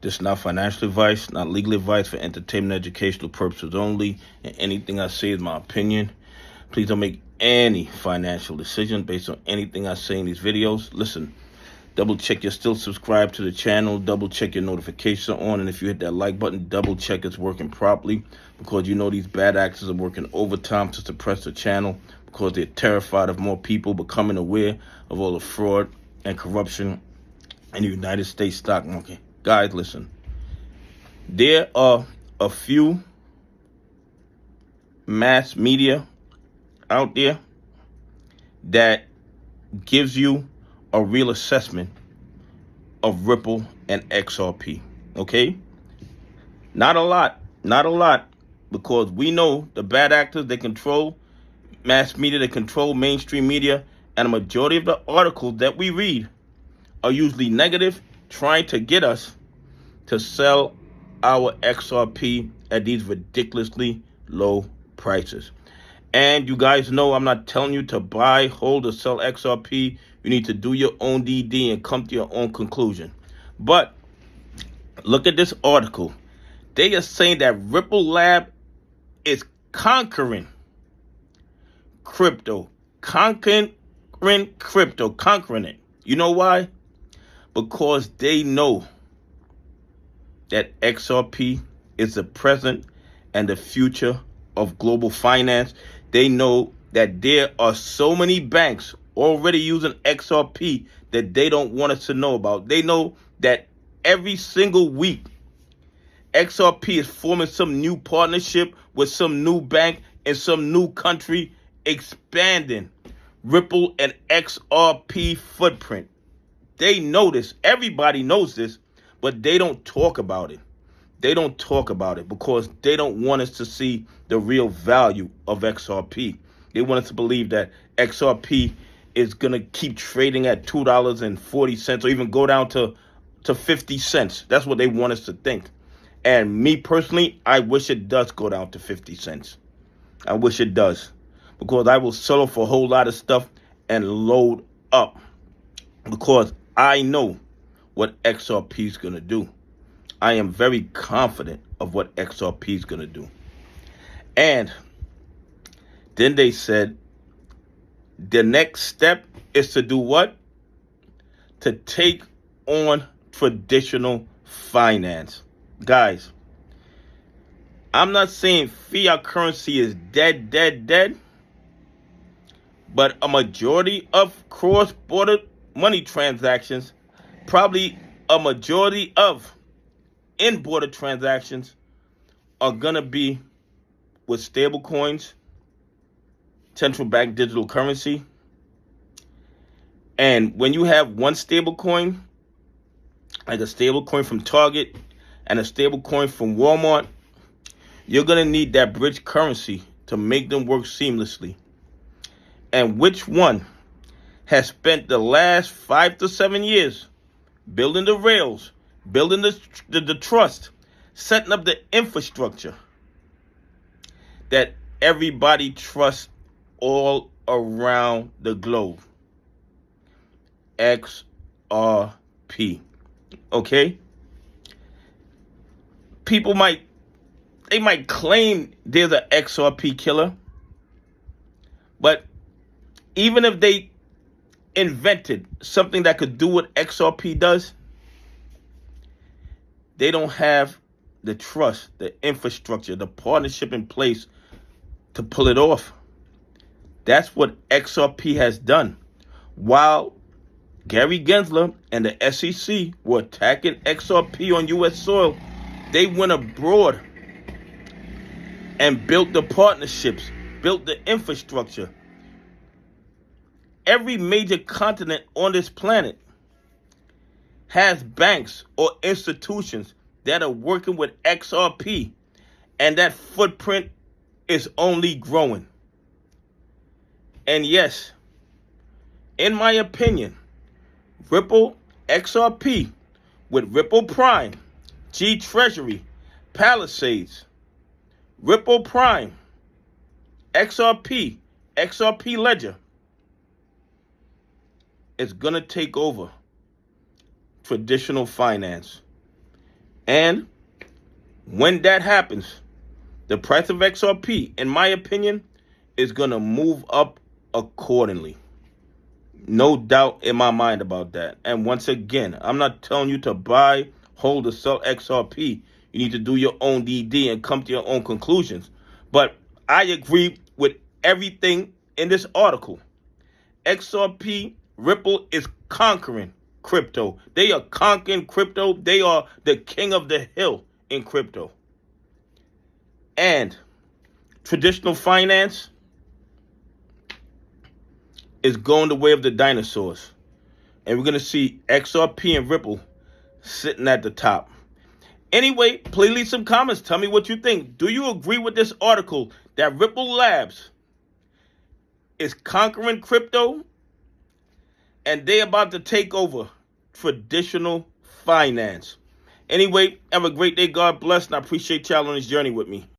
This is not financial advice, not legal advice, for entertainment, educational purposes only. And anything I say is my opinion. Please don't make any financial decision based on anything I say in these videos. Listen, double check you're still subscribed to the channel. Double check your notifications are on. And if you hit that like button, double check it's working properly. Because you know these bad actors are working overtime to suppress the channel. Because they're terrified of more people becoming aware of all the fraud and corruption in the United States stock market. Guys, listen. There are a few mass media out there that gives you a real assessment of Ripple and XRP, okay? Not a lot, because we know the bad actors, they control mass media, they control mainstream media, and a majority of the articles that we read are usually negative, trying to get us to sell our XRP at these ridiculously low prices. And you guys know I'm not telling you to buy, hold, or sell XRP. You need to do your own DD and come to your own conclusion. But look at this article. They are saying that Ripple Lab is conquering crypto. Conquering it. You know why? Because they know that XRP is the present and the future of global finance. They know that there are so many banks already using XRP that they don't want us to know about. They know that every single week, XRP is forming some new partnership with some new bank in some new country, expanding Ripple and XRP footprint. They know this. Everybody knows this, but they don't talk about it. They don't talk about it because they don't want us to see the real value of XRP. They want us to believe that XRP is going to keep trading at $2.40 or even go down to 50 cents. That's what they want us to think. And me personally, I wish it does go down to 50 cents. I wish it does, because I will sell for a whole lot of stuff and load up, because I know what XRP is going to do. I am very confident of what XRP is going to do. And then they said the next step is to do what? To take on traditional finance. Guys, I'm not saying fiat currency is dead, but a majority of cross-border money transactions, probably a majority of in-border transactions, are going to be with stable coins, central bank digital currency. And when you have one stable coin, like a stable coin from Target and a stable coin from Walmart, you're going to need that bridge currency to make them work seamlessly. And which one has spent the last 5 to 7 years building the rails, building the trust, setting up the infrastructure that everybody trusts all around the globe? XRP. Okay? People might claim there's an XRP killer, but even if they invented something that could do what XRP does, they don't have the trust, the infrastructure, the partnership in place to pull it off. That's what XRP has done. While Gary Gensler and the SEC were attacking XRP on U.S. soil, they went abroad and built the partnerships, built the infrastructure. Every major continent on this planet has banks or institutions that are working with XRP, and that footprint is only growing. And yes, in my opinion, Ripple XRP with Ripple Prime, G Treasury, Palisades, Ripple Prime, XRP, XRP Ledger, is going to take over traditional finance. And when that happens, the price of XRP, in my opinion, is going to move up accordingly. No doubt in my mind about that. And once again, I'm not telling you to buy, hold, or sell XRP. You need to do your own DD and come to your own conclusions. But I agree with everything in this article. XRP, Ripple is conquering crypto. They are conquering crypto. They are the king of the hill in crypto. And traditional finance is going the way of the dinosaurs. And we're going to see XRP and Ripple sitting at the top. Anyway, please leave some comments. Tell me what you think. Do you agree with this article that Ripple Labs is conquering crypto and they're about to take over traditional finance? Anyway, have a great day. God bless, and I appreciate y'all on this journey with me.